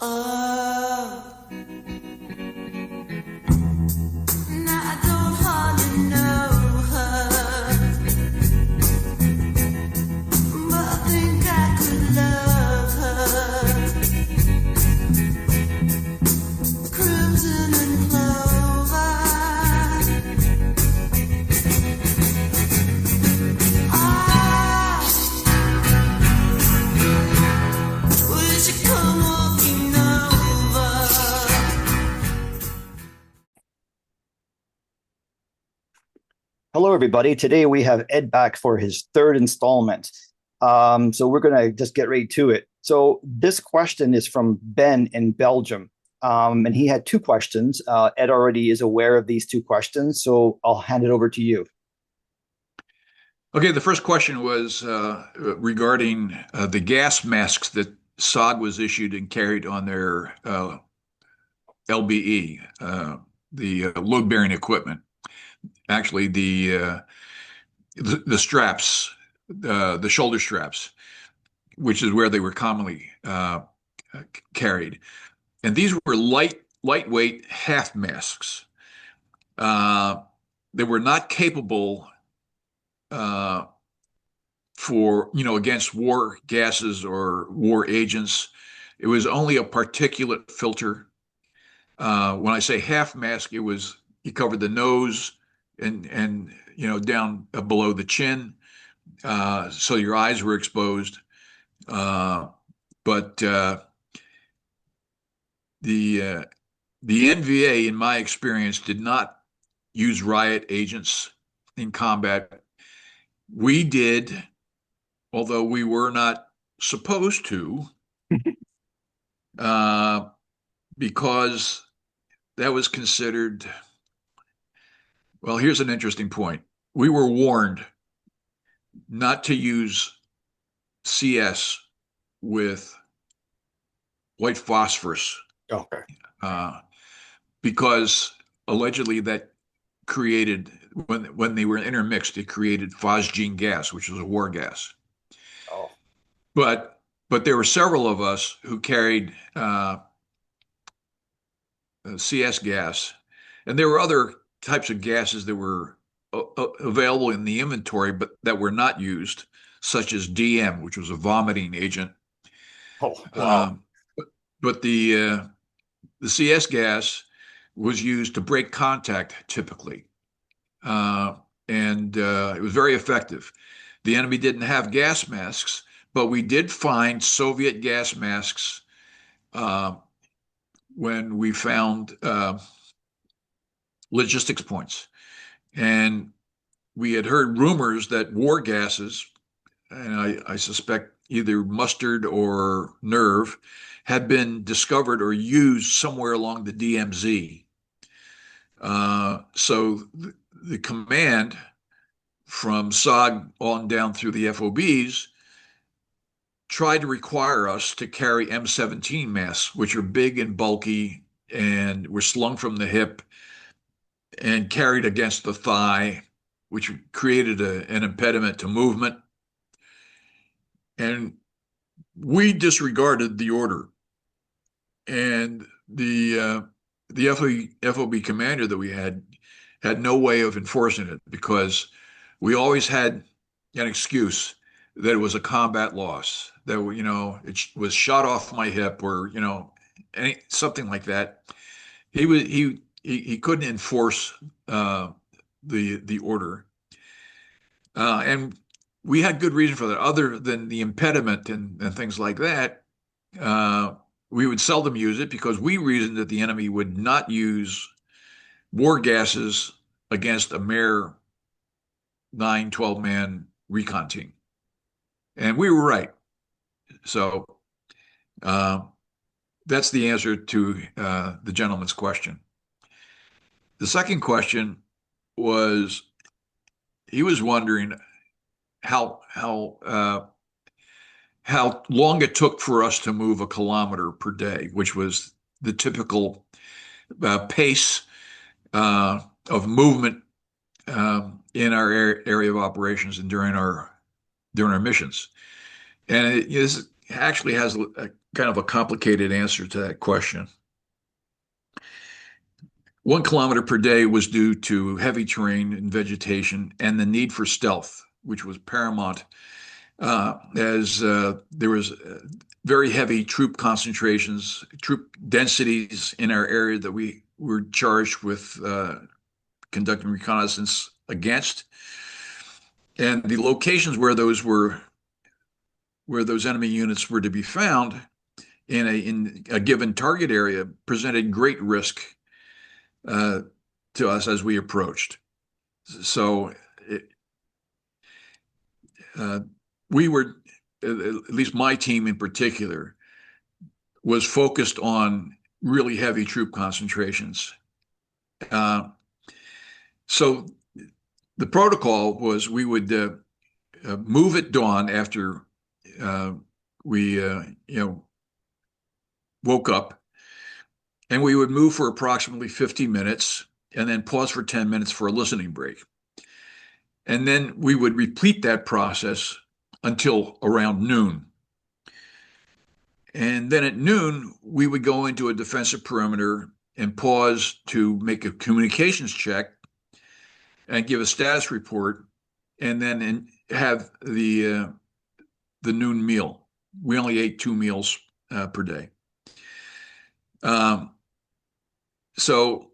Oh, now I don't hardly know her, but I think I could love her. Crimson and clover. Ah, will she come walking over? Hello, everybody. Today we have Ed back for his third installment. So we're going to just get right to it. So this question is from Ben in Belgium. And he had two questions. Ed already is aware of these two questions, so I'll hand it over to you. Okay, the first question was regarding the gas masks that SOG was issued and carried on their LBE, the load-bearing equipment. Actually, the straps, the shoulder straps, which is where they were commonly carried. And these were lightweight half masks. They were not capable for, against war gases or war agents. It was only a particulate filter. When I say half mask, you covered the nose and down below the chin, so your eyes were exposed. But the NVA, in my experience, did not use riot agents in combat. We did, although we were not supposed to, because that was considered. Well, here's an interesting point. We were warned not to use CS with white phosphorus, Okay. because allegedly that created, when they were intermixed, it created phosgene gas, which was a war gas. Oh. But there were several of us who carried CS gas, and there were other types of gases that were available in the inventory, but that were not used, such as DM, which was a vomiting agent. Oh, wow. But the CS gas was used to break contact typically, and it was very effective. The enemy didn't have gas masks, but we did find Soviet gas masks when we found logistics points. And we had heard rumors that war gases, and I suspect either mustard or nerve, had been discovered or used somewhere along the DMZ. So the command from SOG on down through the FOBs tried to require us to carry M17 masks, which are big and bulky and were slung from the hip and carried against the thigh, which created an impediment to movement. And we disregarded the order. And the FOB commander that we had no way of enforcing it, because we always had an excuse that it was a combat loss, that it was shot off my hip, or something like that. He couldn't enforce the order, and we had good reason for that. Other than the impediment and things like that, we would seldom use it because we reasoned that the enemy would not use war gases against a mere 9-12-man recon team. And we were right. So that's the answer to the gentleman's question. The second question was, he was wondering how long it took for us to move a kilometer per day, which was the typical pace of movement in our area of operations and during our missions. And this actually has kind of a complicated answer to that question. 1 kilometer per day was due to heavy terrain and vegetation and the need for stealth, which was paramount, as there was very heavy troop concentrations, troop densities in our area that we were charged with conducting reconnaissance against. And the locations where those enemy units were to be found in a given target area presented great risk to us as we approached. So we were, at least my team in particular, was focused on really heavy troop concentrations. So the protocol was we would move at dawn after we woke up, and we would move for approximately 50 minutes and then pause for 10 minutes for a listening break. And then we would repeat that process until around noon. And then at noon, we would go into a defensive perimeter and pause to make a communications check and give a status report, and then have the noon meal. We only ate 2 meals per day. So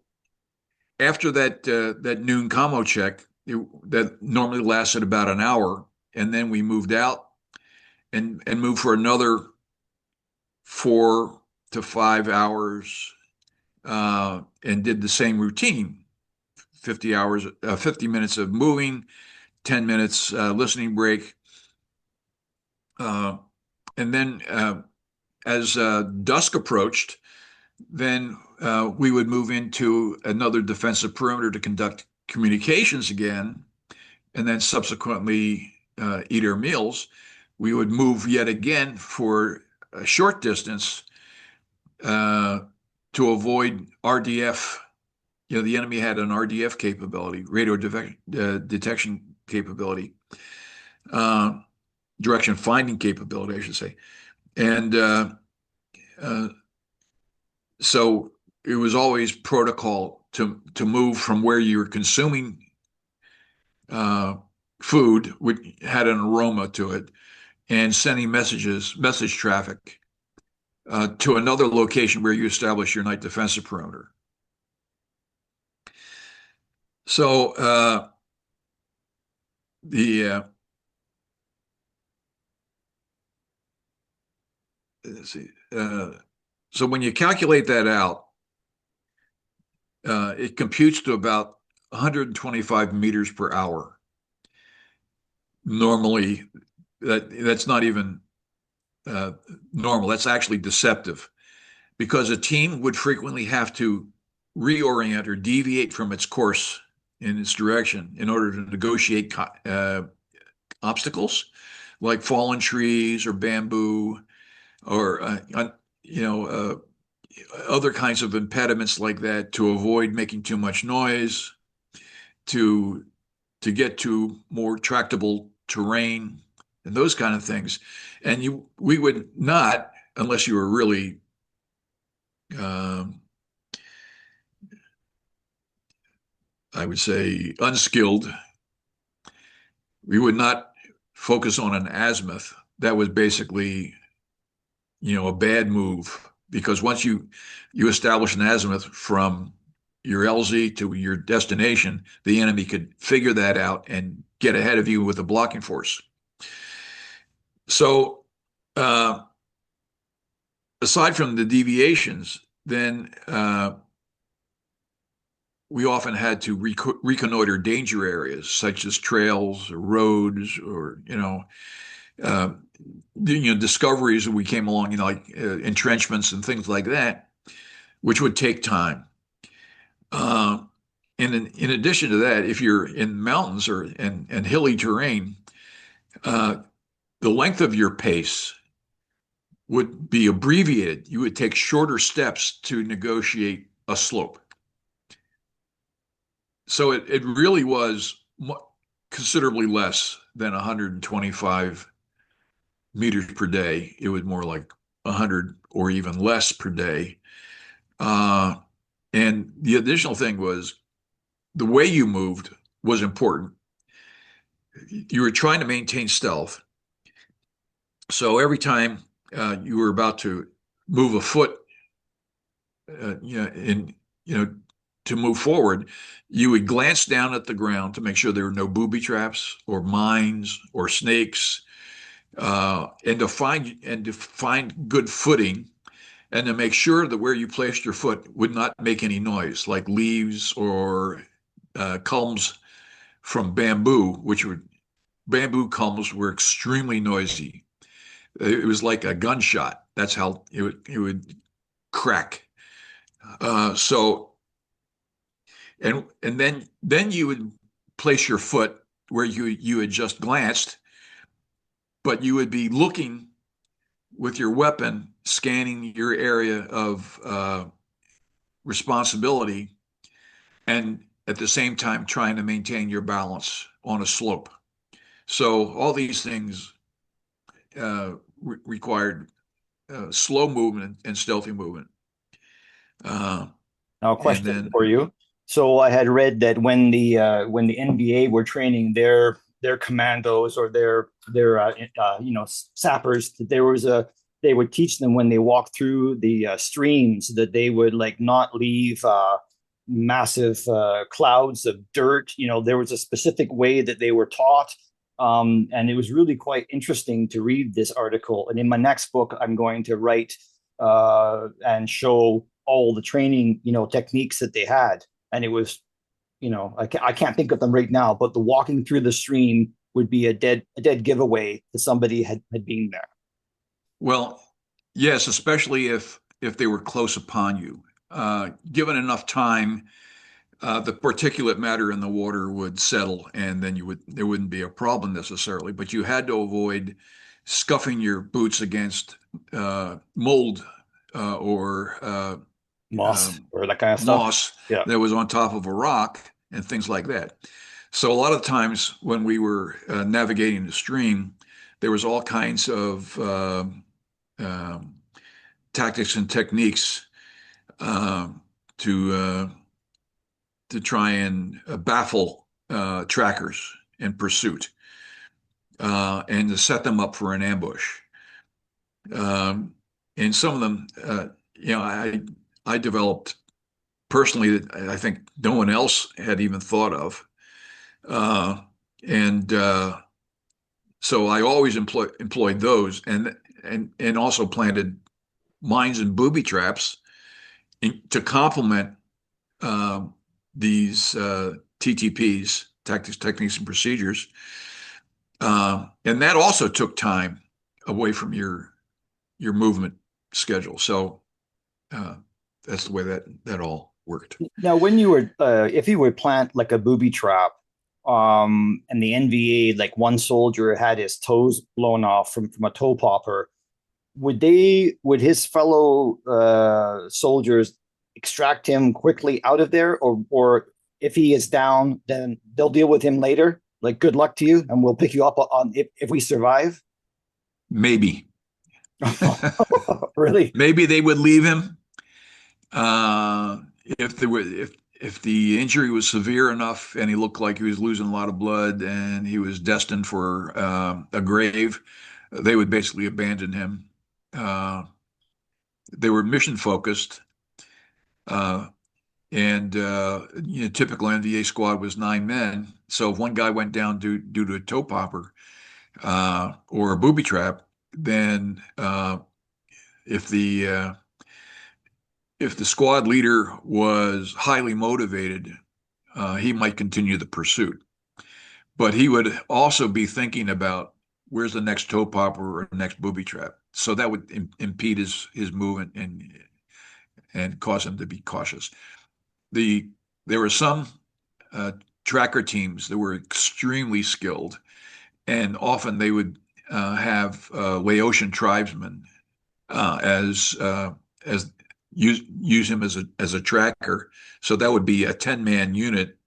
after that noon commo check, that normally lasted about an hour, and then we moved out and moved for another 4 to 5 hours, and did the same routine. 50 minutes of moving, 10 minutes listening break. And then as dusk approached, then we would move into another defensive perimeter to conduct communications again, and then subsequently eat our meals. We would move yet again for a short distance to avoid RDF. The enemy had an RDF capability, radio detection capability, direction finding capability, I should say. And so it was always protocol to move from where you were consuming food, which had an aroma to it, and sending message traffic to another location where you establish your night defensive perimeter. So let's see. So when you calculate that out, it computes to about 125 meters per hour. Normally, that's not even normal. That's actually deceptive, because a team would frequently have to reorient or deviate from its course in its direction in order to negotiate obstacles like fallen trees or bamboo, or other kinds of impediments like that, to avoid making too much noise, to get to more tractable terrain, and those kind of things. And we would not, unless you were really I would say unskilled, we would not focus on an azimuth. That was basically, a bad move, because once you establish an azimuth from your LZ to your destination, the enemy could figure that out and get ahead of you with a blocking force. So aside from the deviations, then we often had to reconnoiter danger areas such as trails or roads, or discoveries that we came along, like entrenchments and things like that, which would take time. And in addition to that, if you're in mountains and hilly terrain, the length of your pace would be abbreviated. You would take shorter steps to negotiate a slope. So it really was considerably less than 125 meters per day. It was more like 100 or even less per day. And the additional thing was the way you moved was important. You were trying to maintain stealth. So every time you were about to move a foot, you know, to move forward, you would glance down at the ground to make sure there were no booby traps or mines or snakes, and to find good footing, and to make sure that where you placed your foot would not make any noise, like leaves or culms from bamboo, bamboo culms were extremely noisy. It was like a gunshot. That's how it would crack. So and then you would place your foot where you had just glanced, but you would be looking with your weapon, scanning your area of responsibility, and at the same time trying to maintain your balance on a slope. So all these things required slow movement and stealthy movement. Now, a And question then, for you. So I had read that when the NBA were training their commandos or their sappers, that they would teach them when they walked through the streams that they would like not leave massive clouds of dirt. You know, there was a specific way that they were taught. And it was really quite interesting to read this article. And in my next book, I'm going to write and show all the training, techniques that they had. And it was, I can't think of them right now, but the walking through the stream would be a dead giveaway that somebody had been there. well, yes, especially if they were close upon you. Given enough time, the particulate matter in the water would settle, and then there wouldn't be a problem necessarily. But you had to avoid scuffing your boots against mold or Moss or that kind of stuff. moss Yeah. that was on top of a rock and things like that. So a lot of times when we were navigating the stream, there was all kinds of um tactics and techniques uh, to uh, to try and baffle trackers in pursuit, and to set them up for an ambush. Um, and some of them, I developed personally that I think no one else had even thought of. Uh, and So I always employed those, and also planted mines and booby traps to complement these TTPs, tactics, techniques, and procedures. And that also took time away from your movement schedule. So that's the way that all worked. Now, when if you would plant like a booby trap, and the NVA, like one soldier had his toes blown off from a toe popper, would his fellow soldiers extract him quickly out of there, or if he is down, then they'll deal with him later? Like, good luck to you, and we'll pick you up on if we survive. Maybe. Really? Maybe they would leave him if the injury was severe enough and he looked like he was losing a lot of blood and he was destined for a grave. They would basically abandon him. They were mission focused, and typical NVA squad was 9 men. So if one guy went down due to a toe popper or a booby trap, then if the squad leader was highly motivated, he might continue the pursuit. But he would also be thinking about where's the next toe popper or next booby trap. So that would impede his movement and cause him to be cautious. There were some tracker teams that were extremely skilled, and often they would have Laotian tribesmen as use him as a tracker. So that would be a 10-man unit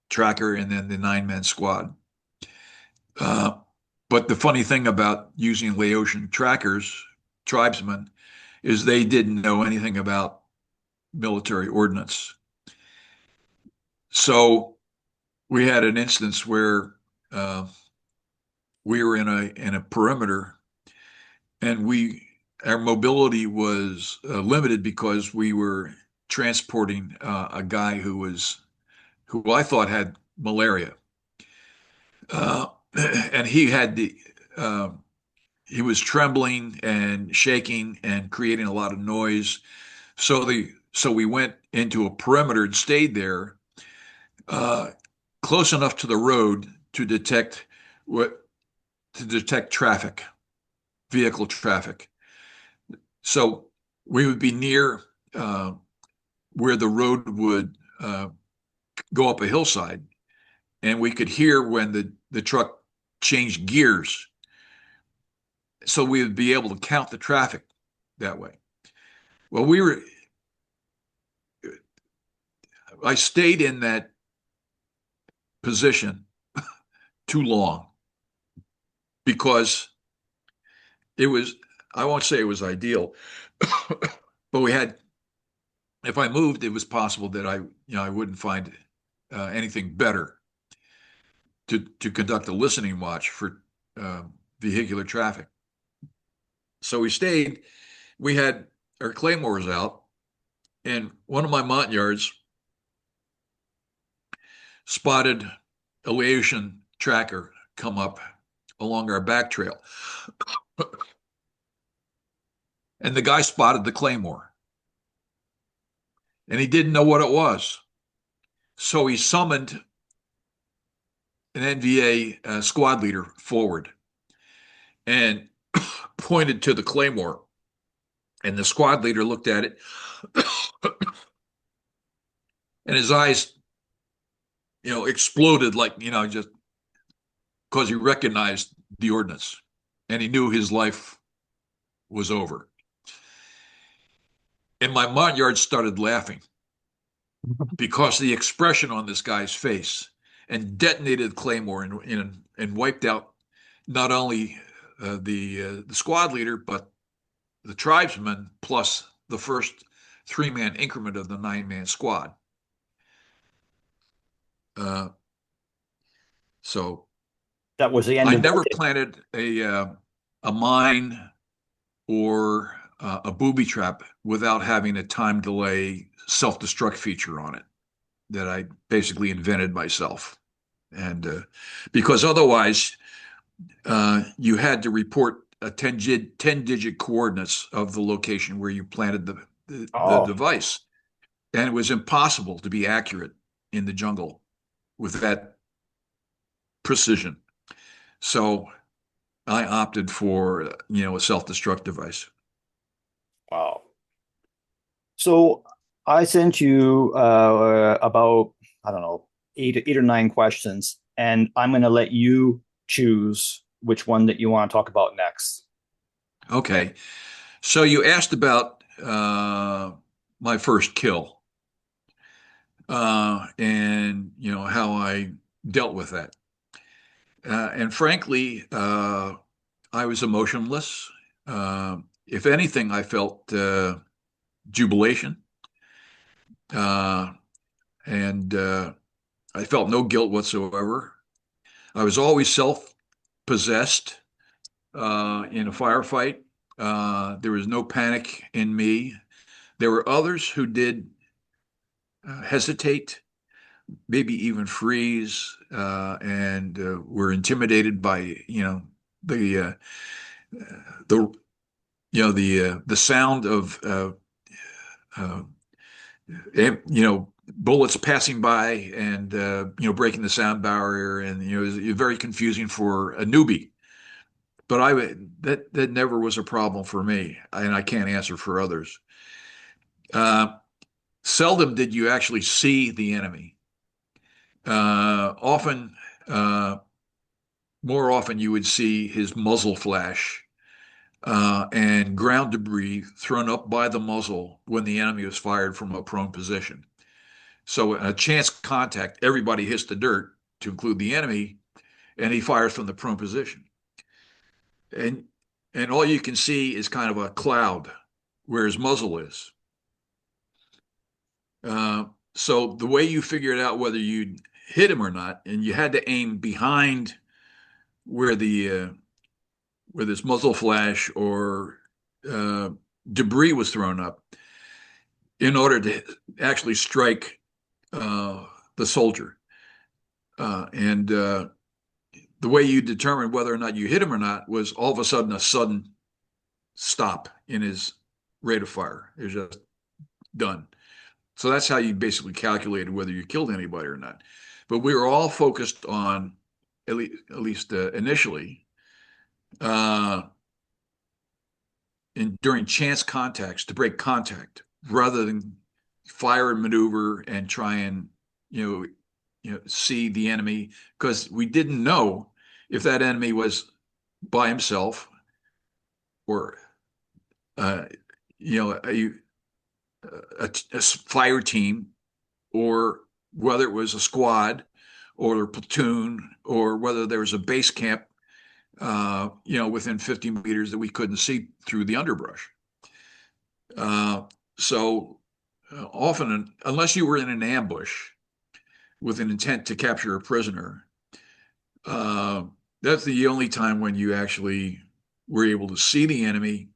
tracker and then the 9-man squad. But the funny thing about using Laotian tribesmen, is they didn't know anything about military ordnance. So we had an instance where we were in a perimeter, and our mobility was limited because we were transporting a guy who I thought had malaria, and uh, he was trembling and shaking and creating a lot of noise. So we went into a perimeter and stayed there, uh, close enough to the road what to detect traffic, vehicle traffic. So we would be near where the road would go up a hillside, and we could hear when the truck changed gears. So we would be able to count the traffic that way. Well, I stayed in that position too long because I won't say it was ideal, but if I moved, it was possible that I wouldn't find anything better to conduct a listening watch for vehicular traffic. So we stayed. We had our claymores out, and one of my Montyards spotted a Laotian tracker come up along our back trail. And the guy spotted the claymore, and he didn't know what it was. So he summoned an NVA squad leader forward and pointed to the claymore. And the squad leader looked at it, and his eyes, exploded like, just because he recognized the ordnance, and he knew his life was over. And my Montyard started laughing because the expression on this guy's face, and detonated claymore and wiped out not only the squad leader, but the tribesmen plus the first 3-man increment of the 9-man squad. So That was the end I of never it. planted a mine or a booby trap without having a time delay self-destruct feature on it that I basically invented myself. And because otherwise, you had to report a 10-digit coordinates of the location where you planted the Oh, device. And it was impossible to be accurate in the jungle with that precision. So I opted for, a self-destruct device. wow. So I sent you about, I don't know, eight or nine questions, and I'm going to let you choose which one that you want to talk about next. Okay. So you asked about my first kill, and how I dealt with that. And frankly, I was emotionless. If anything, I felt jubilation, uh, and I felt no guilt whatsoever. I was always self-possessed in a firefight. There was no panic in me. There were others who did hesitate, maybe even freeze, and were intimidated by the the the sound of uh, bullets passing by and breaking the sound barrier, and it was very confusing for a newbie. But that never was a problem for me, and I can't answer for others. Uh, Seldom did you actually see the enemy. Often, uh, more often, you would see his muzzle flash and ground debris thrown up by the muzzle when the enemy was fired from a prone position. So, a chance contact, everybody hits the dirt, to include the enemy, and he fires from the prone position. And all you can see is kind of a cloud where his muzzle is. So the way you figured out whether you'd hit him or not, and you had to aim behind where this muzzle flash or debris was thrown up in order to actually strike the soldier. And the way you determined whether or not you hit him or not was all of a sudden stop in his rate of fire. It was just done. So that's how you basically calculated whether you killed anybody or not. But we were all focused on, at least initially, during chance contacts, to break contact rather than fire and maneuver and try and see the enemy, because we didn't know if that enemy was by himself or a fire team, or whether it was a squad or a platoon, or whether there was a base camp within 50 meters that we couldn't see through the underbrush. So often, unless you were in an ambush with an intent to capture a prisoner, that's the only time when you actually were able to see the enemy,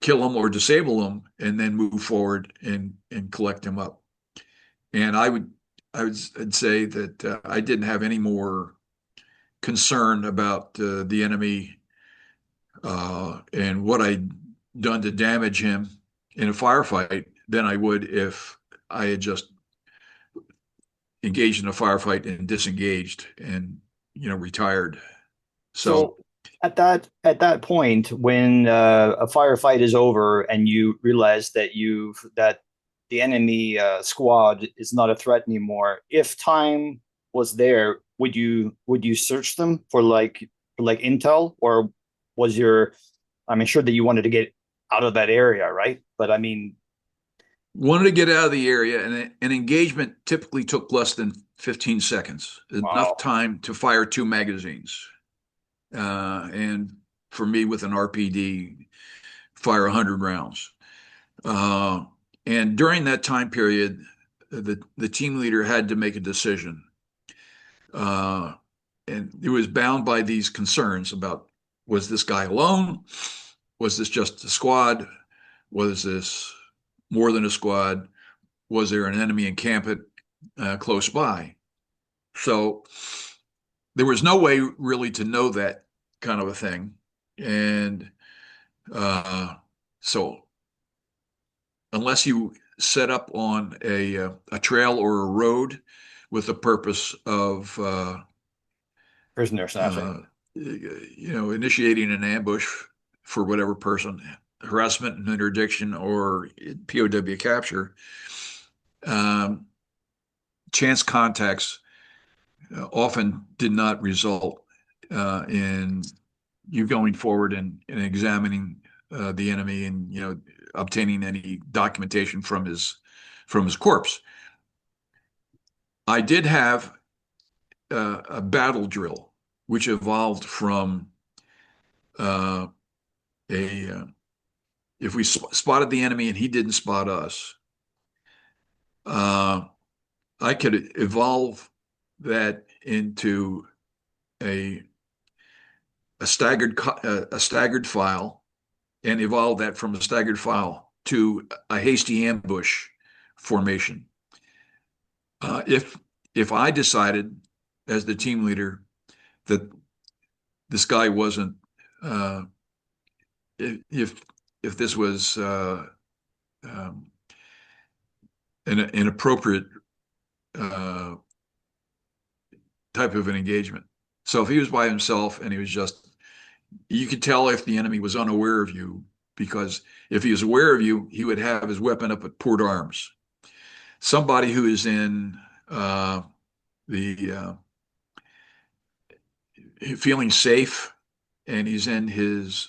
kill them or disable them, and then move forward and collect them up. And I'd say that I didn't have any more concern about the enemy and what I'd done to damage him in a firefight than I would if I had just engaged in a firefight and disengaged and retired. So at that point, when a firefight is over and you realize that the enemy squad is not a threat anymore, if time was there, would you search them for like intel, or was sure that you wanted to get out of that area, right? But I mean, wanted to get out of the area, and an engagement typically took less than 15 seconds, wow. Enough time to fire 2 magazines. And for me, with an RPD, fire 100 rounds. And during that time period, the team leader had to make a decision. And it was bound by these concerns about, was this guy alone? Was this just a squad? Was this more than a squad? Was there an enemy encampment close by? So there was no way really to know that kind of a thing. And so unless you set up on a trail or a road with the purpose of Prisoner snapping, initiating an ambush for whatever person, harassment and interdiction, or POW capture, chance contacts often did not result in you going forward and examining the enemy and obtaining any documentation from his corpse. I did have a battle drill, which evolved from if we spotted the enemy and he didn't spot us, I could evolve that into a staggered file, and evolve that from a staggered file to a hasty ambush formation. If I decided as the team leader that this guy wasn't, if this was an inappropriate type of an engagement. So if he was by himself and he was you could tell if the enemy was unaware of you, because if he was aware of you, he would have his weapon up at port arms. Somebody who is in feeling safe, and he's in his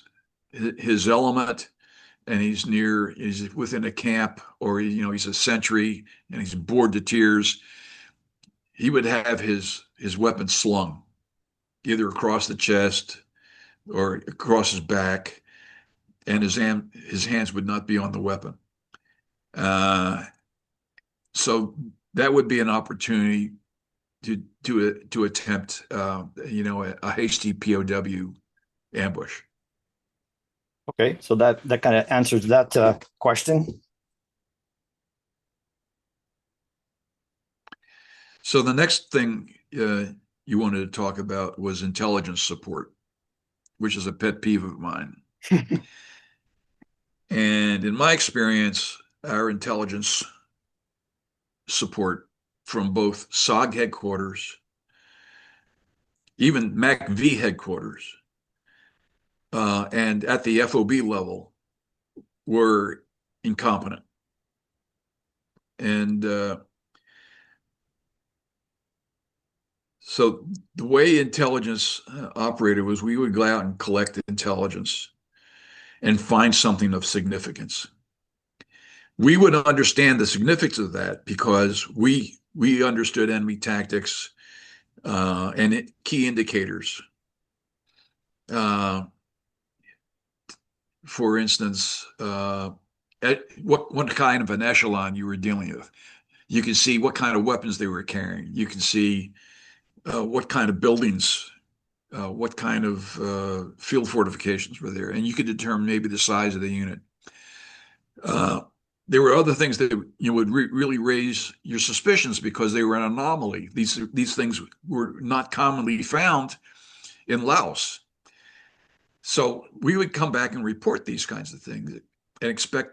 element, and he's within a camp, or he's a sentry and he's bored to tears, he would have his weapon slung either across the chest or across his back, and his hands would not be on the weapon. So that would be an opportunity to attempt, a hasty POW ambush. Okay, so that kind of answers that question. So the next thing you wanted to talk about was intelligence support, which is a pet peeve of mine. And in my experience, our intelligence support from both SOG headquarters, even MACV headquarters, and at the FOB level were incompetent. And so the way intelligence operated was we would go out and collect intelligence and find something of significance. We would understand the significance of that because we understood enemy tactics and key indicators. For instance, what kind of an echelon you were dealing with. You can see what kind of weapons they were carrying. You can see what kind of buildings, what kind of field fortifications were there, and you could determine maybe the size of the unit. There were other things that would really raise your suspicions because they were an anomaly. These things were not commonly found in Laos. So we would come back and report these kinds of things and expect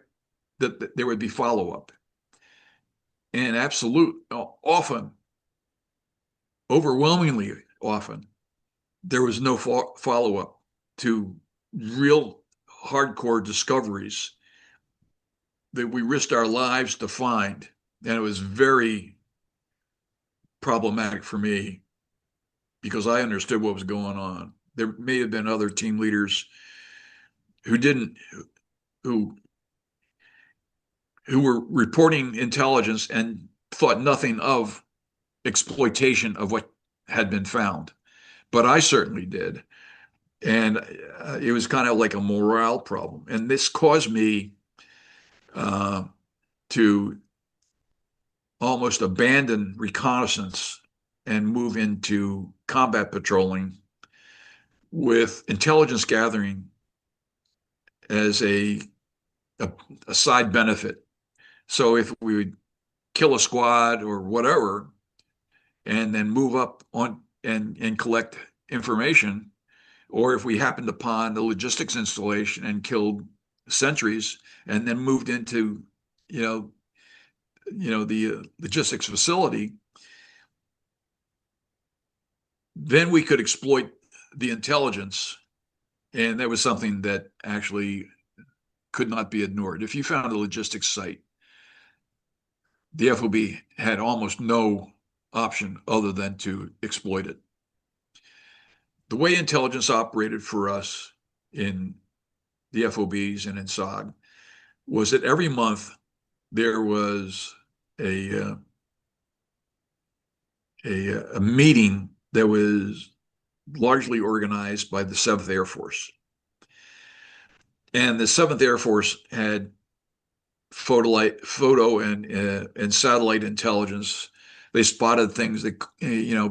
that there would be follow-up. And often, overwhelmingly often, there was no follow-up to real hardcore discoveries that we risked our lives to find. And it was very problematic for me because I understood what was going on. There may have been other team leaders who were reporting intelligence and thought nothing of exploitation of what had been found. But I certainly did. And it was kind of like a morale problem. And this caused me to almost abandon reconnaissance and move into combat patrolling with intelligence gathering as a side benefit. So if we would kill a squad or whatever, and then move up on and collect information, or if we happened upon the logistics installation and killed sentries and then moved into, the logistics facility, then we could exploit the intelligence. And that was something that actually could not be ignored. If you found a logistics site, the FOB had almost no option other than to exploit it. The way intelligence operated for us in the FOBs and in SOG was that every month there was a meeting that was largely organized by the 7th Air Force. And the 7th Air Force had photo and satellite intelligence. They spotted things that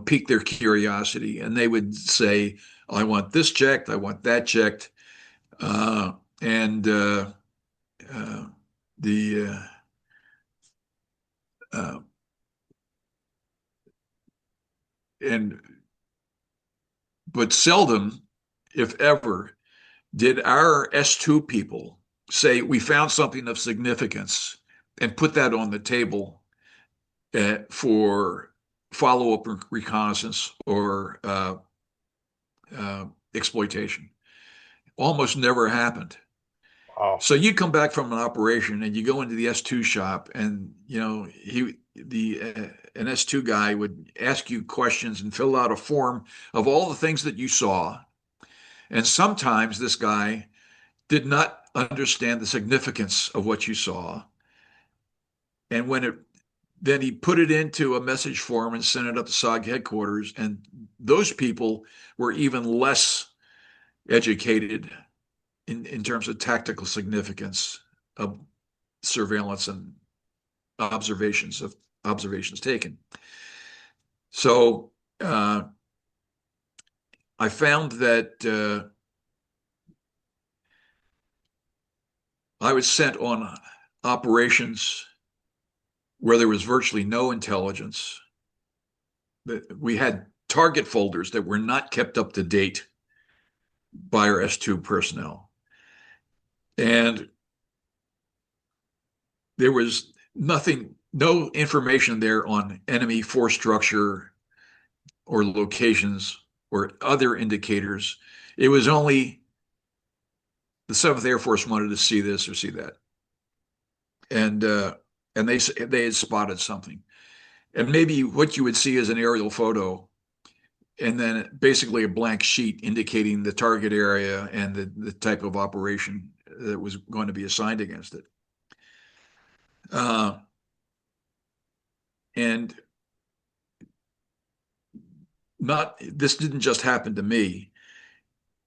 piqued their curiosity, and they would say, "I want this checked. I want that checked," but seldom, if ever, did our S2 people say, "We found something of significance," and put that on the table for follow-up reconnaissance or exploitation. Almost never happened. Wow. So you come back from an operation and you go into the S2 shop, and an S2 guy would ask you questions and fill out a form of all the things that you saw. And sometimes this guy did not understand the significance of what you saw. And then he put it into a message form and sent it up to SOG headquarters. And those people were even less educated in terms of tactical significance of surveillance and observations taken. So I found that I was sent on operations where there was virtually no intelligence. We had target folders that were not kept up to date by our S2 personnel. And there was no information there on enemy force structure or locations or other indicators. It was only the 7th Air Force wanted to see this or see that. And they had spotted something. And maybe what you would see is an aerial photo and then basically a blank sheet indicating the target area and the type of operation that was going to be assigned against it. And this didn't just happen to me,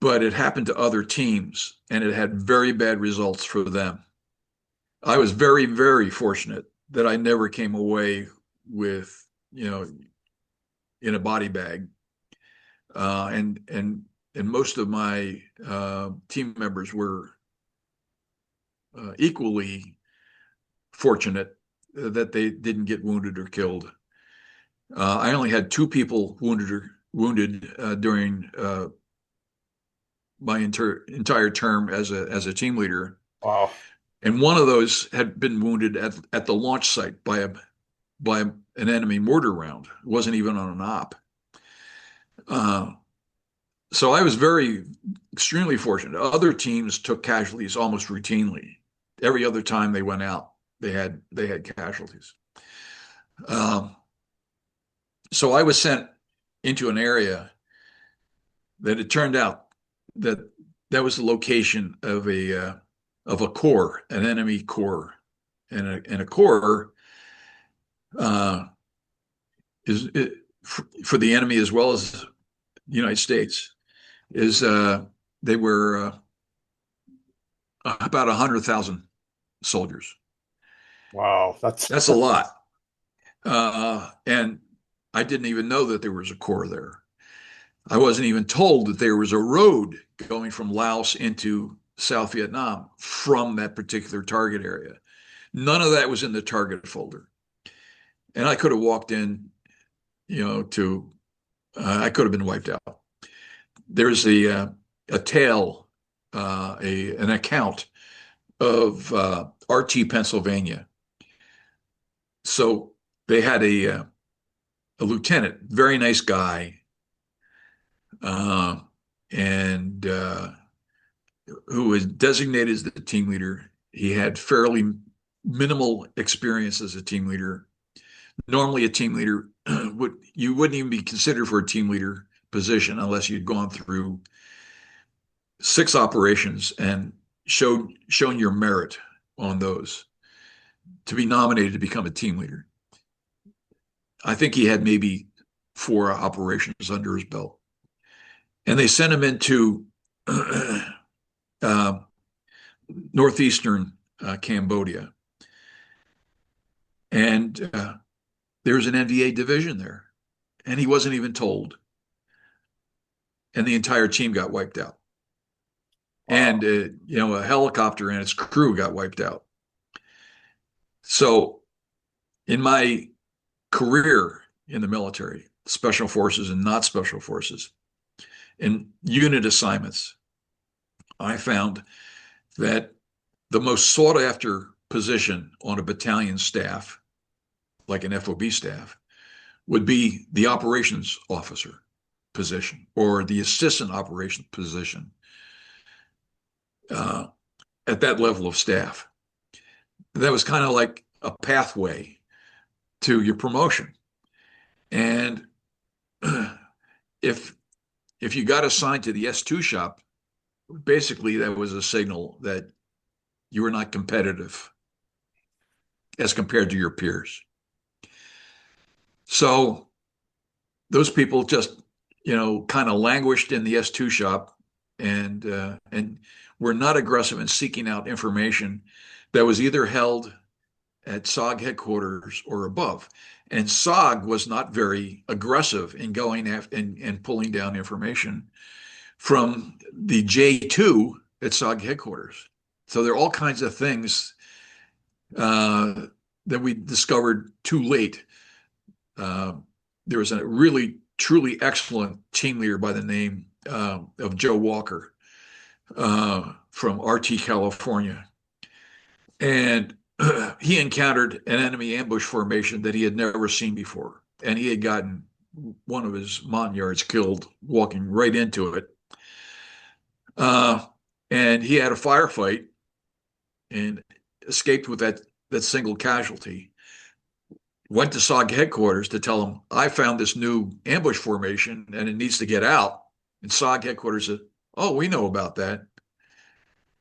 but it happened to other teams, and it had very bad results for them. I was very, very fortunate that I never came away with, in a body bag. And most of my team members were equally fortunate that they didn't get wounded or killed. I only had 2 people wounded during my entire term as a team leader. Wow. And one of those had been wounded at the launch site by an enemy mortar round. It wasn't even on an op. So I was extremely fortunate. Other teams took casualties almost routinely. Every other time they went out, they had casualties. So I was sent into an area that it turned out that was the location of a core, an enemy core, and a core is for the enemy as well as the United States is they were about 100,000 soldiers. Wow, that's a lot. And I didn't even know that there was a core there. I wasn't even told that there was a road going from Laos into South Vietnam from that particular target area. None of that was in the target folder. And I could have walked in, I could have been wiped out. There's a tale, an account of RT Pennsylvania. So they had a lieutenant, very nice guy, and who was designated as the team leader. He had fairly minimal experience as a team leader. Normally, a team leader you wouldn't even be considered for a team leader position unless you'd gone through 6 operations and shown your merit on those to be nominated to become a team leader. I think he had maybe 4 operations under his belt. And they sent him into northeastern Cambodia. And there's an NVA division there. And he wasn't even told. And the entire team got wiped out. Wow. And, a helicopter and its crew got wiped out. So in my career in the military, special forces and not special forces, in unit assignments, I found that the most sought after position on a battalion staff, like an FOB staff, would be the operations officer position or the assistant operations position at that level of staff. That was kind of like a pathway to your promotion. And if you got assigned to the S2 shop, basically that was a signal that you were not competitive as compared to your peers. So those people just, kind of languished in the S2 shop and were not aggressive in seeking out information that was either held at SOG headquarters or above. And SOG was not very aggressive in going after and pulling down information from the J2 at SOG headquarters. So there are all kinds of things that we discovered too late. There was a really, truly excellent team leader by the name of Joe Walker from RT, California. And he encountered an enemy ambush formation that he had never seen before. And he had gotten one of his Montagnards killed walking right into it. And he had a firefight and escaped with that single casualty. Went to SOG headquarters to tell them, I found this new ambush formation and it needs to get out. And SOG headquarters said, oh, we know about that.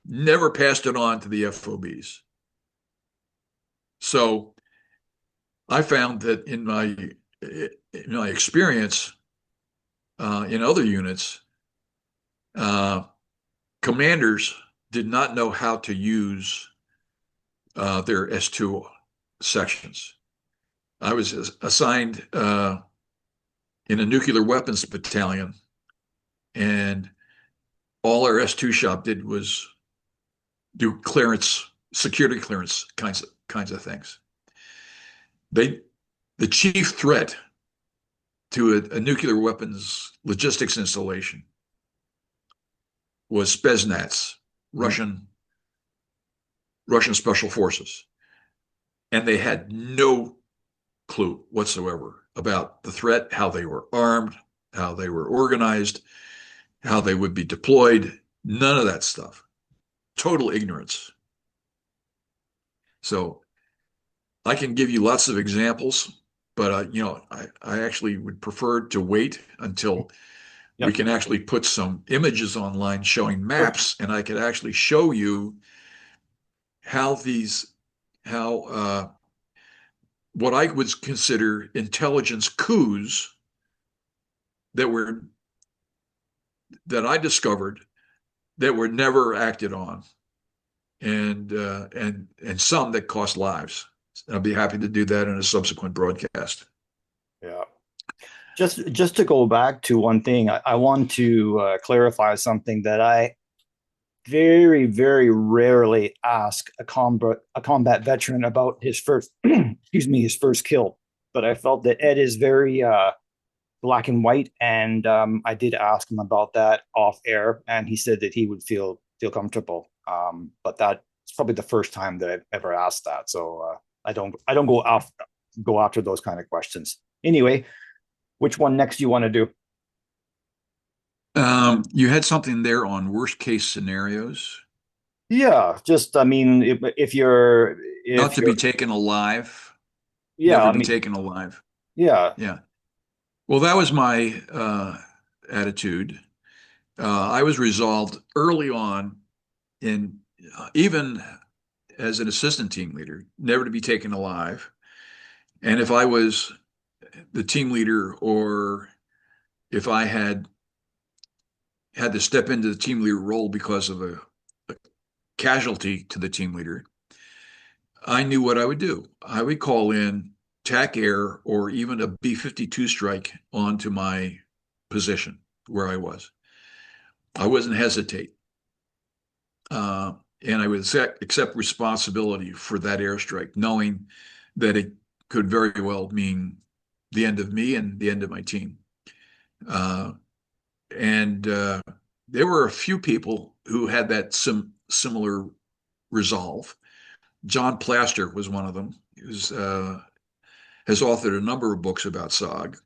Never passed it on to the FOBs. So I found that in my experience in other units, commanders did not know how to use their S2 sections. I was assigned in a nuclear weapons battalion, and all our S2 shop did was do clearance, security clearance kinds of things. The chief threat to a nuclear weapons logistics installation was Spetsnaz, Russian special forces. And they had no clue whatsoever about the threat, how they were armed, how they were organized, how they would be deployed, none of that stuff. Total ignorance. So I can give you lots of examples, but I actually would prefer to wait until we can actually put some images online showing maps, and I could actually show you how what I would consider intelligence coups that I discovered that were never acted on, and some that cost lives. I'll be happy to do that in a subsequent broadcast. Yeah. Just to go back to one thing, I want to clarify something that I very, very rarely ask a combat veteran about his first, his first kill. But I felt that Ed is very black and white, and I did ask him about that off air, and he said that he would feel comfortable. But that's probably the first time that I've ever asked that, so I don't go after those kind of questions. Anyway, which one next do you want to do? You had something there on worst case scenarios. Yeah, just I mean, if you're Not to be taken alive. Yeah, Never I be mean, taken alive. yeah, Yeah. Well, that was my attitude. I was resolved early on, in even as an assistant team leader, never to be taken alive. And if I was the team leader, or if I had to step into the team leader role because of a casualty to the team leader, I knew what I would do. I would call in TAC Air or even a B-52 strike onto my position where I was. I wouldn't hesitate. And I would accept responsibility for that airstrike, knowing that it could very well mean the end of me and the end of my team. And there were a few people who had that similar resolve. John Plaster was one of them. He has authored a number of books about SOG,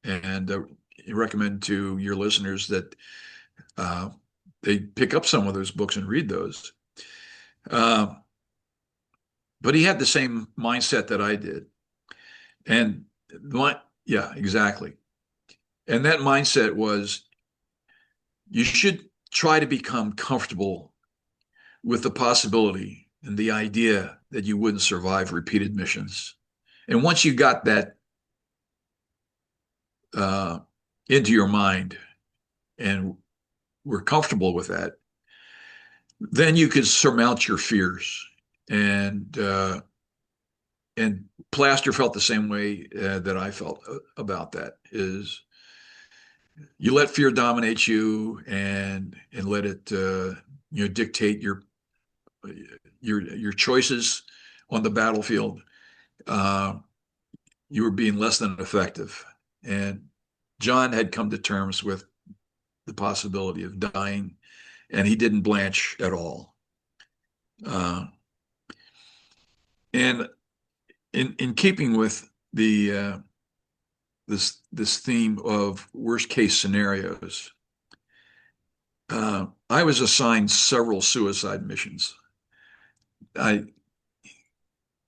and I recommend to your listeners that they pick up some of those books and read those. But he had the same mindset that I did. And yeah, exactly. And that mindset was, you should try to become comfortable with the possibility and the idea that you wouldn't survive repeated missions. And once you got that into your mind and were comfortable with that, then you could surmount your fears. And Plaster felt the same way that I felt about that. Is you let fear dominate you and let it dictate your choices on the battlefield. Uh, you were being less than effective. And John had come to terms with the possibility of dying, and he didn't blanch at all. And in keeping with the this theme of worst case scenarios, I was assigned several suicide missions. I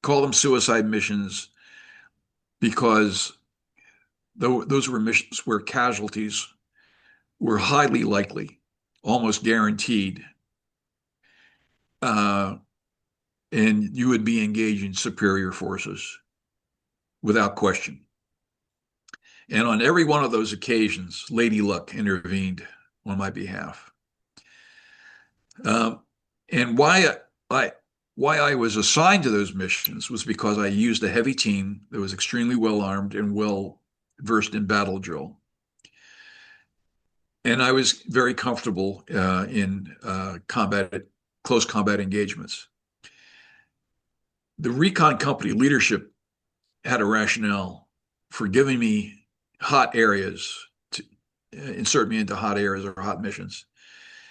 call them suicide missions because those were missions where casualties were highly likely, almost guaranteed, and you would be engaging superior forces without question. And on every one of those occasions, Lady Luck intervened on my behalf. And why I was assigned to those missions was because I used a heavy team that was extremely well armed and well versed in battle drill. And I was very comfortable in close combat engagements. The recon company leadership had a rationale for giving me hot areas to insert me into hot areas or hot missions.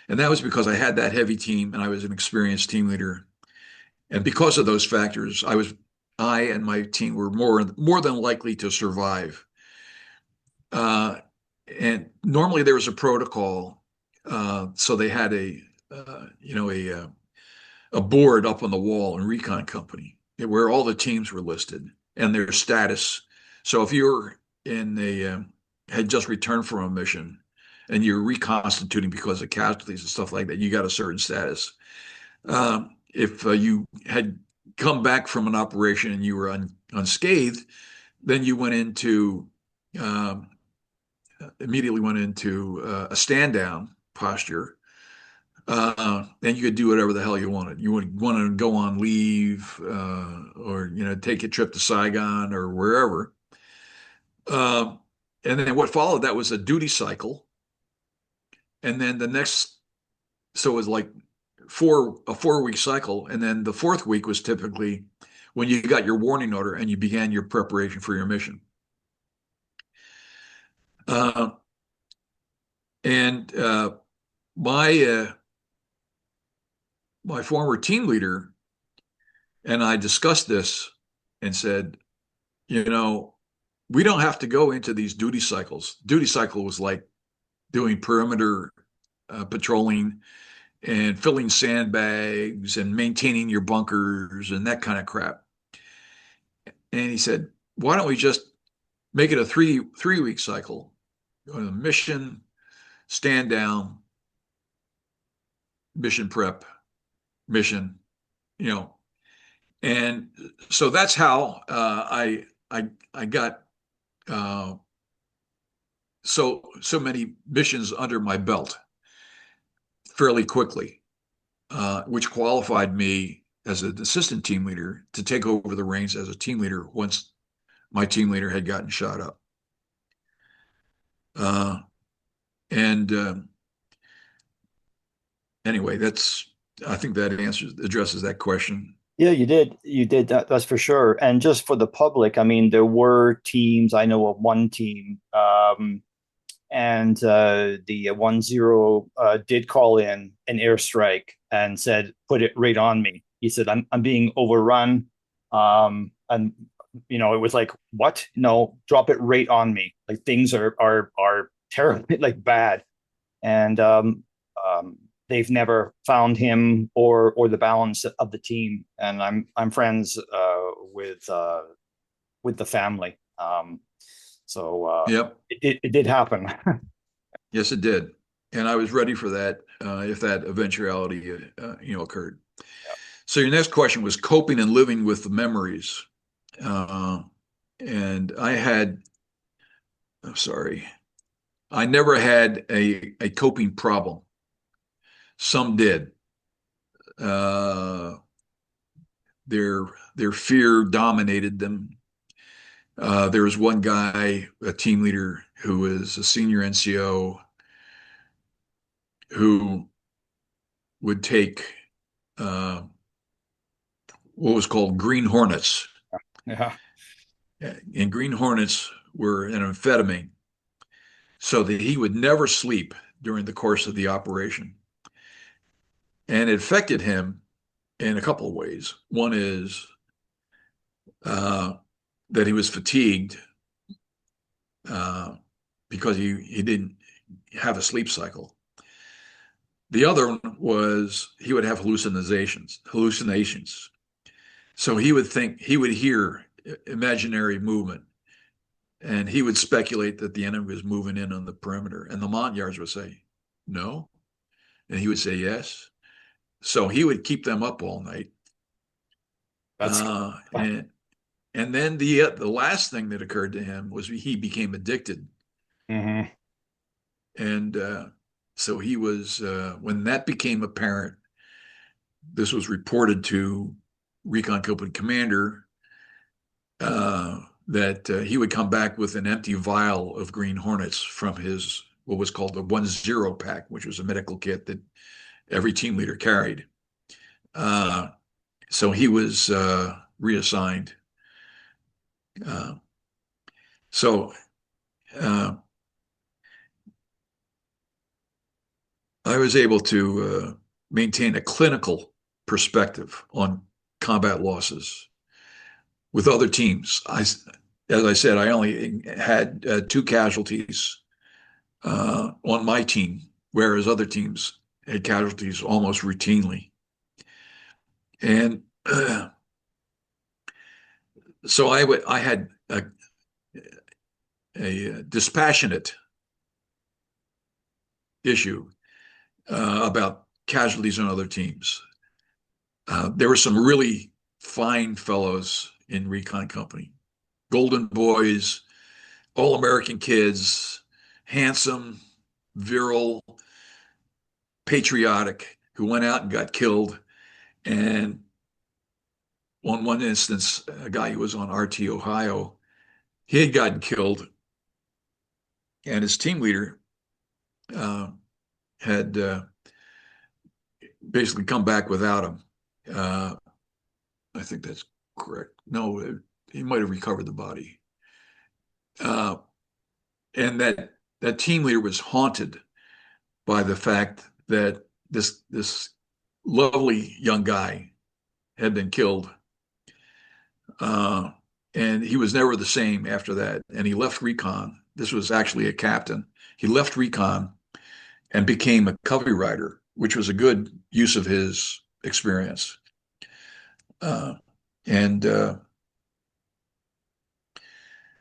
And that was because I had that heavy team and I was an experienced team leader. And because of those factors, I and my team were more than likely to survive. And normally there was a protocol. So they had a board up on the wall in Recon Company where all the teams were listed and their status. So if you're had just returned from a mission and you're reconstituting because of casualties and stuff like that, you got a certain status. If you had come back from an operation and you were unscathed, then you immediately went into a stand down posture. And you could do whatever the hell you wanted. You would want to go on leave or take a trip to Saigon or wherever. And then what followed that was a duty cycle. And then so it was like a 4-week cycle. And then the fourth week was typically when you got your warning order and you began your preparation for your mission. My former team leader and I discussed this and said, we don't have to go into these duty cycles. Duty cycle was like doing perimeter patrolling and filling sandbags and maintaining your bunkers and that kind of crap. And he said, why don't we just make it a three-week cycle? Go to the mission, stand down, mission prep, mission, and so that's how I got so many missions under my belt fairly quickly, which qualified me as an assistant team leader to take over the reins as a team leader once my team leader had gotten shot up. Anyway, I think that addresses that question. Yeah, you did that's for sure. And just for the public, I mean, there were teams. I know of one team, and the 1-0 did call in an airstrike and said, "Put it right on me." He said, "I'm being overrun," and it was like, "What? No, drop it right on me. Like things are terribly like bad," and they've never found him or the balance of the team. And I'm friends with the family. Yep. It did happen. Yes, it did. And I was ready for that if that eventuality occurred. Yep. So your next question was coping and living with the memories. And I never had a coping problem. Some did. Uh, their fear dominated them. There was one guy, a team leader, who was a senior NCO, who would take uh, what was called Green Hornets. Yeah. And Green Hornets were an amphetamine, so that he would never sleep during the course of the operation. And it affected him in a couple of ways. One is that he was fatigued because he didn't have a sleep cycle. The other one was he would have hallucinations. So he would hear imaginary movement, and he would speculate that the enemy was moving in on the perimeter. And the Montagnards would say, no. And he would say, yes. So he would keep them up all night. That's And then the last thing that occurred to him was he became addicted. Mhm. And so he was, when that became apparent, this was reported to Recon Company Commander, that he would come back with an empty vial of Green Hornets from his, what was called the 1-0 pack, which was a medical kit that every team leader carried. So he was reassigned. So I was able to maintain a clinical perspective on combat losses with other teams. As I said, I only had 2 casualties on my team, whereas other teams had casualties almost routinely. And so I had a dispassionate issue about casualties on other teams. There were some really fine fellows in Recon Company, golden boys, all-American kids, handsome, virile, patriotic, who went out and got killed. And on one instance, a guy who was on RT Ohio, he had gotten killed, and his team leader had basically come back without him. I think that's correct. No, he might have recovered the body. And that team leader was haunted by the fact that this lovely young guy had been killed. And he was never the same after that. And he left Recon. This was actually a captain. He left Recon and became a Covey rider, which was a good use of his experience. And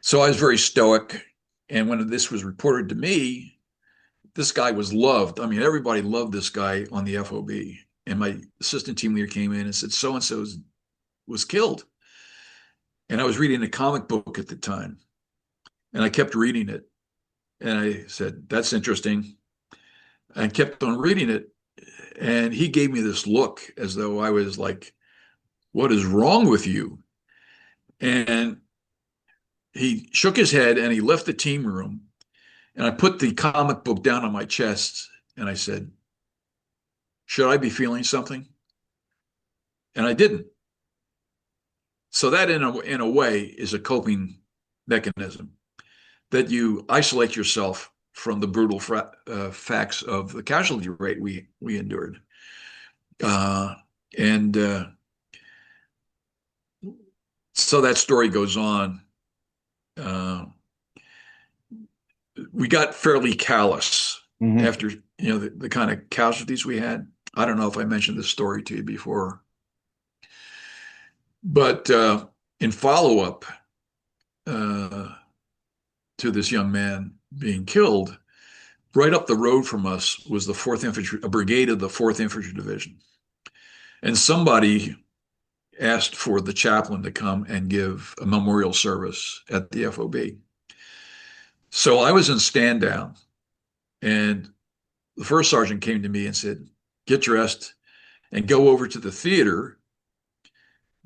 so I was very stoic. And when this was reported to me, this guy was loved. I mean, everybody loved this guy on the FOB. And my assistant team leader came in and said, so-and-so was killed. And I was reading a comic book at the time. And I kept reading it. And I said, that's interesting. I kept on reading it. And he gave me this look as though I was like, what is wrong with you? And he shook his head and he left the team room. And I put the comic book down on my chest and I said, should I be feeling something? And I didn't. So that in a way is a coping mechanism, that you isolate yourself from the brutal facts of the casualty rate we endured. And so that story goes on. We got fairly callous after, the kind of casualties we had. I don't know if I mentioned this story to you before, but in follow-up to this young man being killed, right up the road from us was the 4th Infantry, a brigade of the 4th Infantry Division. And somebody asked for the chaplain to come and give a memorial service at the FOB. So I was in stand down, and the first sergeant came to me and said, get dressed, and go over to the theater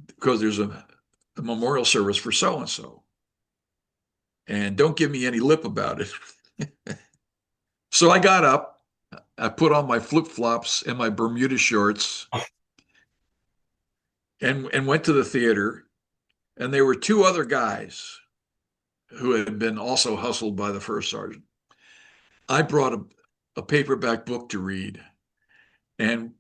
because there's a memorial service for so-and-so. And don't give me any lip about it. So I got up, I put on my flip-flops and my Bermuda shorts and went to the theater. And there were two other guys who had been also hustled by the first sergeant. I brought a paperback book to read, and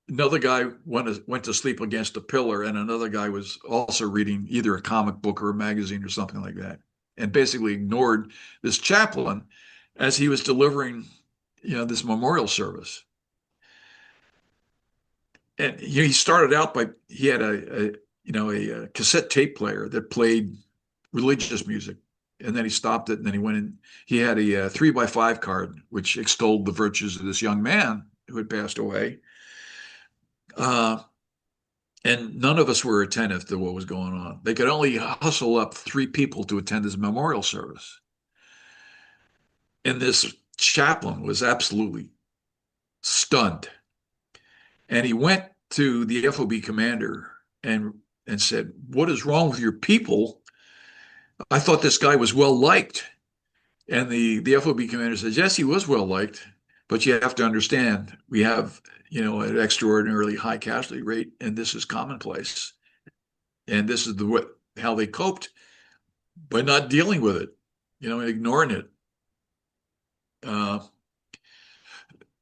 another guy went to sleep against a pillar, and another guy was also reading either a comic book or a magazine or something like that, and basically ignored this chaplain as he was delivering, this memorial service. And he started out by he had a cassette tape player that played religious music, and then he stopped it, and then he went in. He had a 3x5 card which extolled the virtues of this young man who had passed away. And none of us were attentive to what was going on. They could only hustle up 3 people to attend his memorial service. And this chaplain was absolutely stunned. And he went to the FOB commander and said, "What is wrong with your people? I thought this guy was well liked." And the FOB commander says, "Yes, he was well liked, but you have to understand, we have, an extraordinarily high casualty rate, and this is commonplace. And this is how they coped by not dealing with it, ignoring it."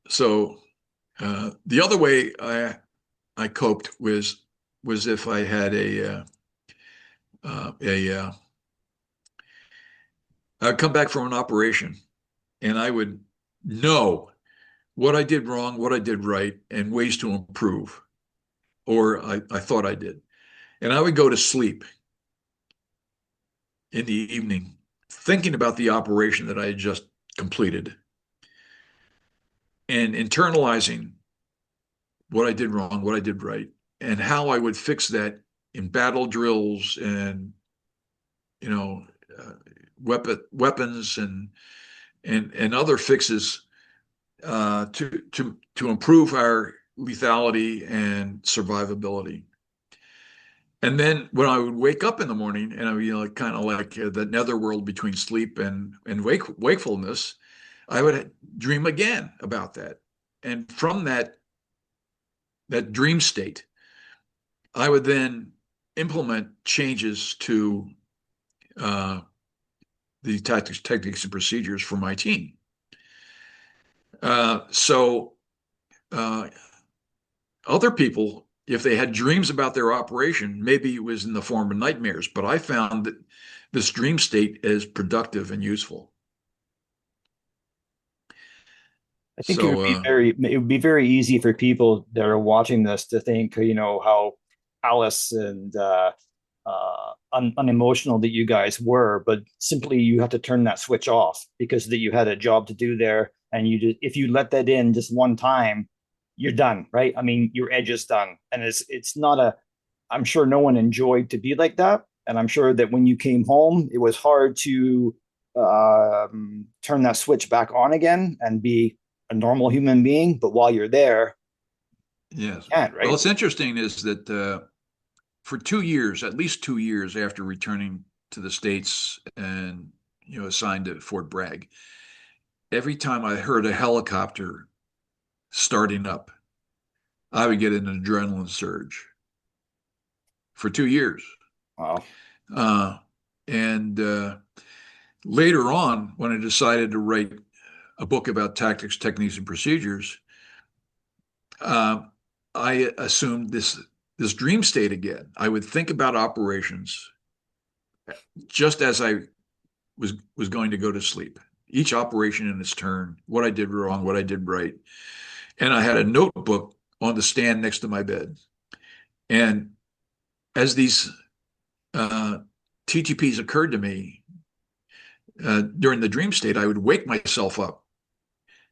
So the other way I coped was if I had I'd come back from an operation, and I would know what I did wrong, what I did right, and ways to improve, or I thought I did. And I would go to sleep in the evening thinking about the operation that I had just completed and internalizing what I did wrong, what I did right, and how I would fix that in battle drills and, weapons and other fixes to improve our lethality and survivability. And then when I would wake up in the morning, and I would, kind of like the netherworld between sleep and wakefulness, I would dream again about that. And from that dream state, I would then implement changes to the tactics, techniques, and procedures for my team. So other people, if they had dreams about their operation, maybe it was in the form of nightmares, but I found that this dream state is productive and useful. I think So it would be very easy for people that are watching this to think, how callous and unemotional that you guys were, but simply you have to turn that switch off because that you had a job to do there, and if you let that in just one time, you're done, right? I mean, your edge is done, and it's not I'm sure no one enjoyed to be like that, and I'm sure that when you came home, it was hard to turn that switch back on again and be a normal human being. But while you're there, yes. you can't, right? Well, it's interesting is that for 2 years, at least 2 years after returning to the States and, assigned to Fort Bragg, every time I heard a helicopter starting up, I would get an adrenaline surge for 2 years. Wow. And later on, when I decided to write a book about tactics, techniques, and procedures, I assumed this dream state again. I would think about operations just as I was going to go to sleep. Each operation in its turn, what I did wrong, what I did right. And I had a notebook on the stand next to my bed. And as these TTPs occurred to me during the dream state, I would wake myself up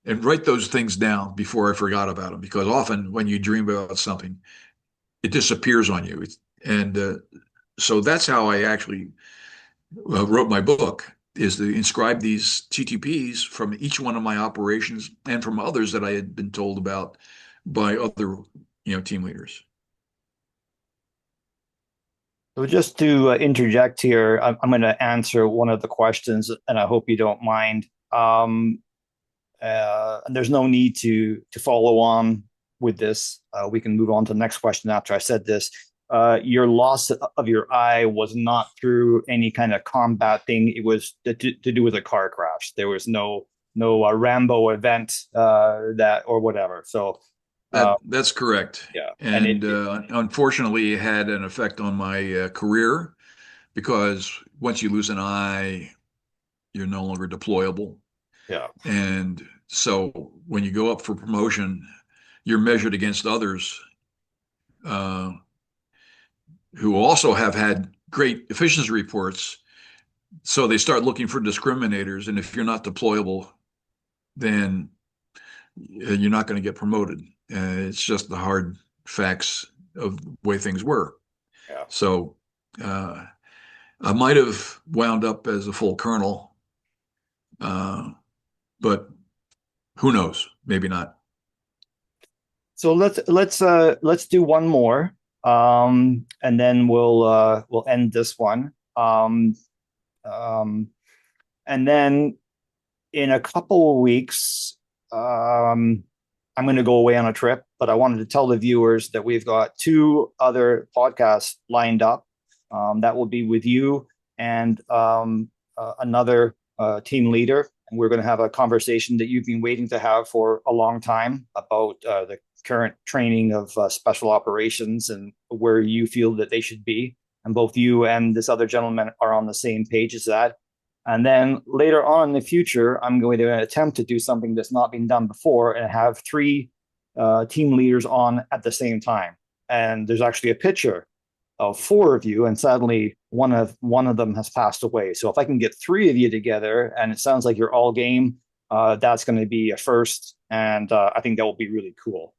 and write those things down before I forgot about them, because often when you dream about something, it disappears on you. And so that's how I actually wrote my book. is to inscribe these TTPs from each one of my operations and from others that I had been told about by other, team leaders. So just to interject here, I'm going to answer one of the questions, and I hope you don't mind. And there's no need to follow on with this. We can move on to the next question after I said this. Your loss of your eye was not through any kind of combat thing. It was to do with a car crash. There was no Rambo event that or whatever. So That's correct. yeah, and And unfortunately, it had an effect on my career because once you lose an eye, you're no longer deployable. yeah, And so when you go up for promotion, you're measured against others uh, who also have had great efficiency reports. So they start looking for discriminators. And if you're not deployable, then you're not going to get promoted. It's just the hard facts of the way things were. yeah. So I might have wound up as a full colonel, but who knows? Maybe not. So let's do one more, and then we'll end this one. Um, and then in a couple of weeks, I'm going to go away on a trip, but I wanted to tell the viewers that we've got two other podcasts lined up. That will be with you and another team leader. And we're going to have a conversation that you've been waiting to have for a long time about the current training of special operations and where you feel that they should be. And both you and this other gentleman are on the same page as that. And then later on in the future, I'm going to attempt to do something that's not been done before and have three team leaders on at the same time. And there's actually a picture of four of you, and sadly, one of them has passed away. So if I can get three of you together, and it sounds like you're all game, that's going to be a first, and I think that will be really cool.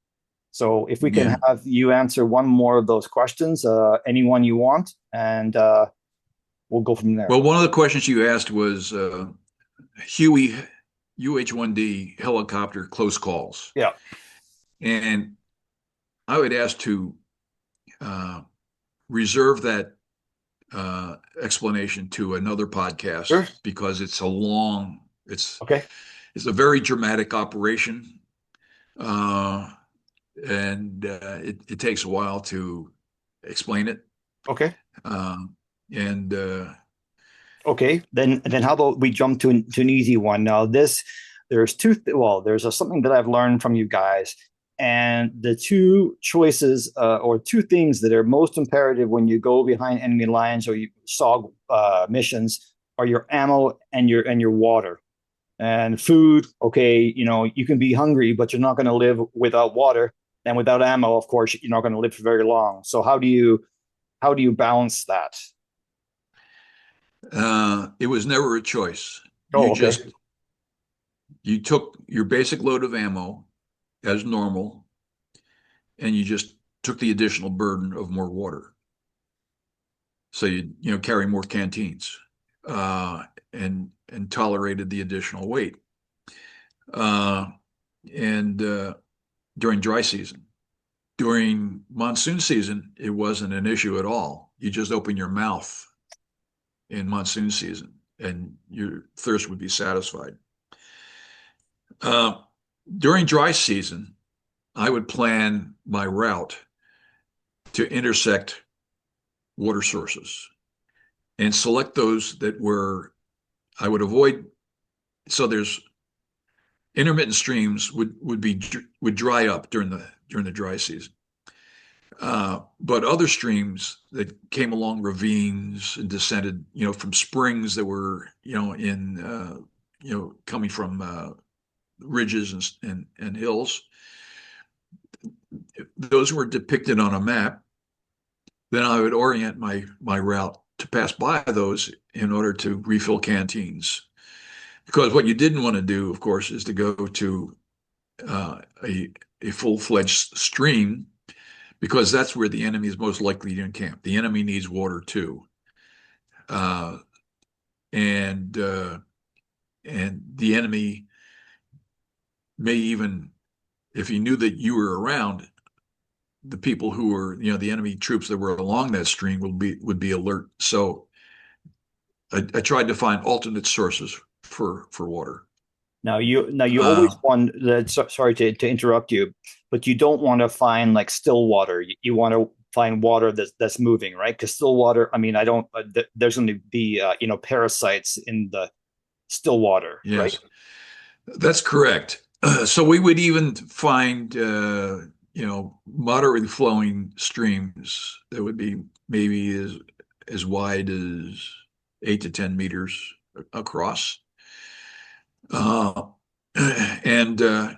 So if we can Yeah. have you answer one more of those questions, anyone you want, and we'll go from there. Well, one of the questions you asked was Huey UH-1D helicopter close calls. Yeah. And I would ask to reserve that explanation to another podcast Sure. because it's Okay. it's a very dramatic operation. And it takes a while to explain it. Okay. And Okay. Then how about we jump to an easy one? Now there's something that I've learned from you guys, and the two choices or two things that are most imperative when you go behind enemy lines or you SOG missions are your ammo and your water. And food, okay, you can be hungry, but you're not going to live without water. And without ammo, of course, you're not going to live for very long. So how do you balance that? it was never a choice. Oh, You okay. just you took your basic load of ammo as normal, and you just took the additional burden of more water. So you carry more canteens, and tolerated the additional weight. And during dry season, during monsoon season, it wasn't an issue at all. You just open your mouth in monsoon season, and your thirst would be satisfied. During dry season, I would plan my route to intersect water sources and select those that I would avoid. So there's intermittent streams would dry up during the dry season. But other streams that came along ravines and descended, from springs that were, coming from ridges and hills, those were depicted on a map. Then I would orient my route to pass by those in order to refill canteens. Because what you didn't want to do, of course, is to go to a full-fledged stream, because that's where the enemy is most likely to encamp. The enemy needs water too. and the enemy may even, if he knew that you were around, the people who were, the enemy troops that were along that stream would be alert. So I tried to find alternate sources for water. Now you Uh, always want that. Sorry to interrupt you, but you don't want to find like still water. You want to find water that's moving, right? Because still water. I mean, I don't. There's going to be parasites in the still water, right? yes, that's correct. So we would even find, moderately flowing streams that would be maybe as wide as 8 to 10 meters across. Uh, and uh,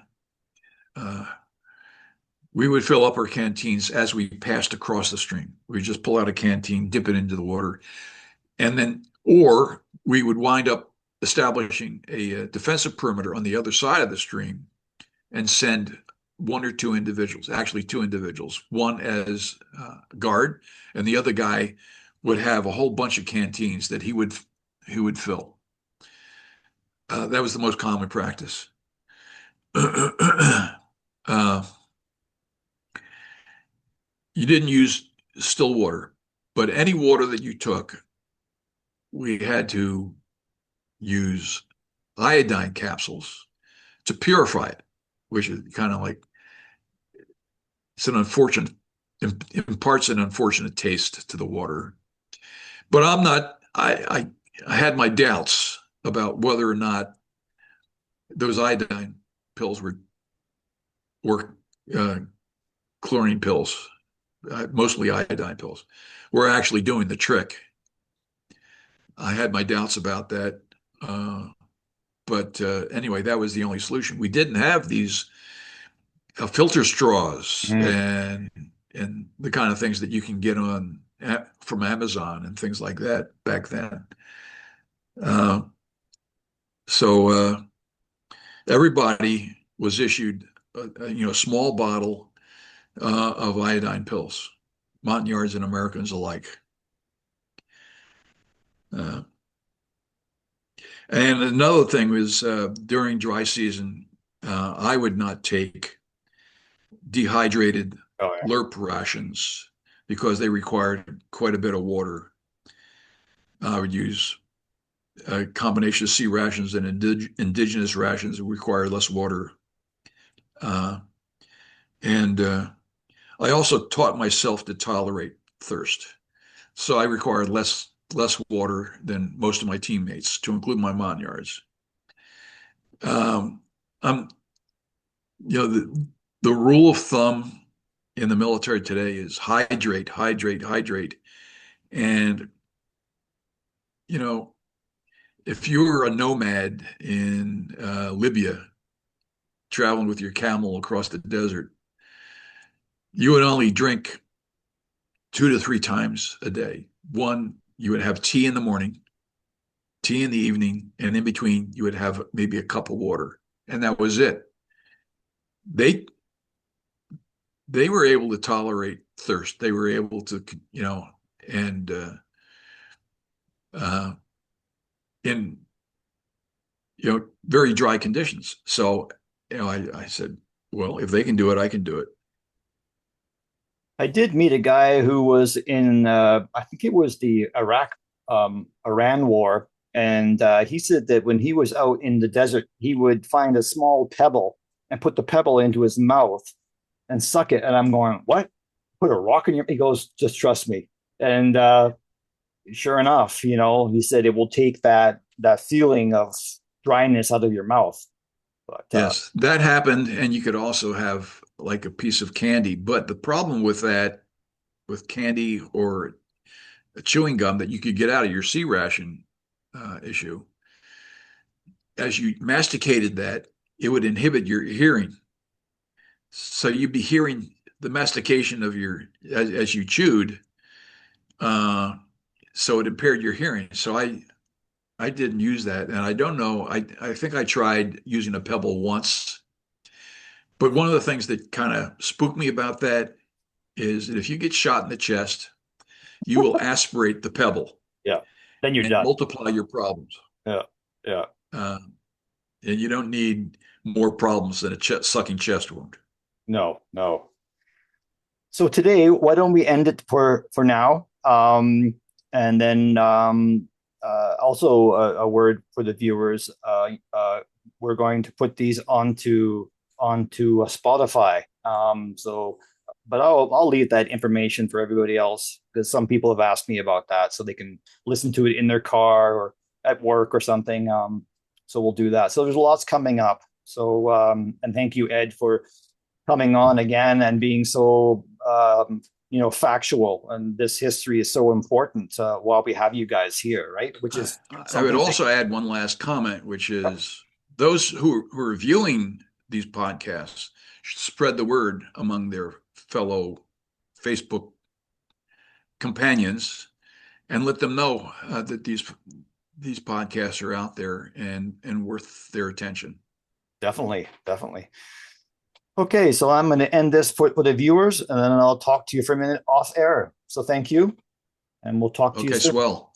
we would fill up our canteens as we passed across the stream. We would just pull out a canteen, dip it into the water, and then, or we would wind up establishing a defensive perimeter on the other side of the stream and send one or two individuals, actually two individuals, one as guard, and the other guy would have a whole bunch of canteens that he would fill. That was the most common practice. You didn't use still water, but any water that you took, we had to use iodine capsules to purify it, which is kind of like, it's an unfortunate, imparts an unfortunate taste to the water. But I had my doubts about whether or not those iodine pills were chlorine pills, mostly iodine pills, were actually doing the trick. I had my doubts about that. But anyway, that was the only solution. We didn't have these filter straws and the kind of things that you can get from Amazon and things like that back then. So everybody was issued a small bottle of iodine pills, Montagnards and Americans alike. And another thing was during dry season, I would not take dehydrated Oh, yeah. LERP rations because they required quite a bit of water. I would use a combination of C rations and indigenous rations that require less water. And I also taught myself to tolerate thirst. So I required less water than most of my teammates, to include my Montagnards. I'm, the rule of thumb in the military today is hydrate, hydrate, hydrate. And, if you were a nomad in Libya, traveling with your camel across the desert, you would only drink 2 to 3 times a day. One, you would have tea in the morning, tea in the evening, and in between, you would have maybe a cup of water, and that was it. They were able to tolerate thirst. They were able to, and in very dry conditions. So, I said, well, if they can do it, I can do it. I did meet a guy who was in, I think it was the Iran war. And he said that when he was out in the desert, he would find a small pebble and put the pebble into his mouth and suck it. And I'm going, what? Put a rock in your, he goes, just trust me. And sure enough, he said it will take that feeling of dryness out of your mouth. But Yes, that happened. And you could also have like a piece of candy. But the problem with that, with candy or a chewing gum that you could get out of your C ration issue, as you masticated that, it would inhibit your hearing. So you'd be hearing the mastication of as you chewed. So it impaired your hearing. So I didn't use that. And I don't know, I think I tried using a pebble once. But one of the things that kind of spooked me about that is that if you get shot in the chest, you will aspirate the pebble. yeah. Then you're and done. multiply your problems. Yeah. Yeah. And you don't need more problems than a sucking chest wound. No, no. So today, why don't we end it for now? And then also a word for the viewers. We're going to put these onto Spotify. But I'll leave that information for everybody else because some people have asked me about that, so they can listen to it in their car or at work or something. So we'll do that. So there's lots coming up. So and thank you, Ed, for coming on again and being so factual. And this history is so important while we have you guys here, right? Which is I would also add one last comment, which is those who are viewing these podcasts should spread the word among their fellow Facebook companions and let them know that these podcasts are out there and worth their attention. Definitely. Okay, so I'm going to end this for the viewers, and then I'll talk to you for a minute off air. So thank you, and we'll talk to you soon. Okay, swell.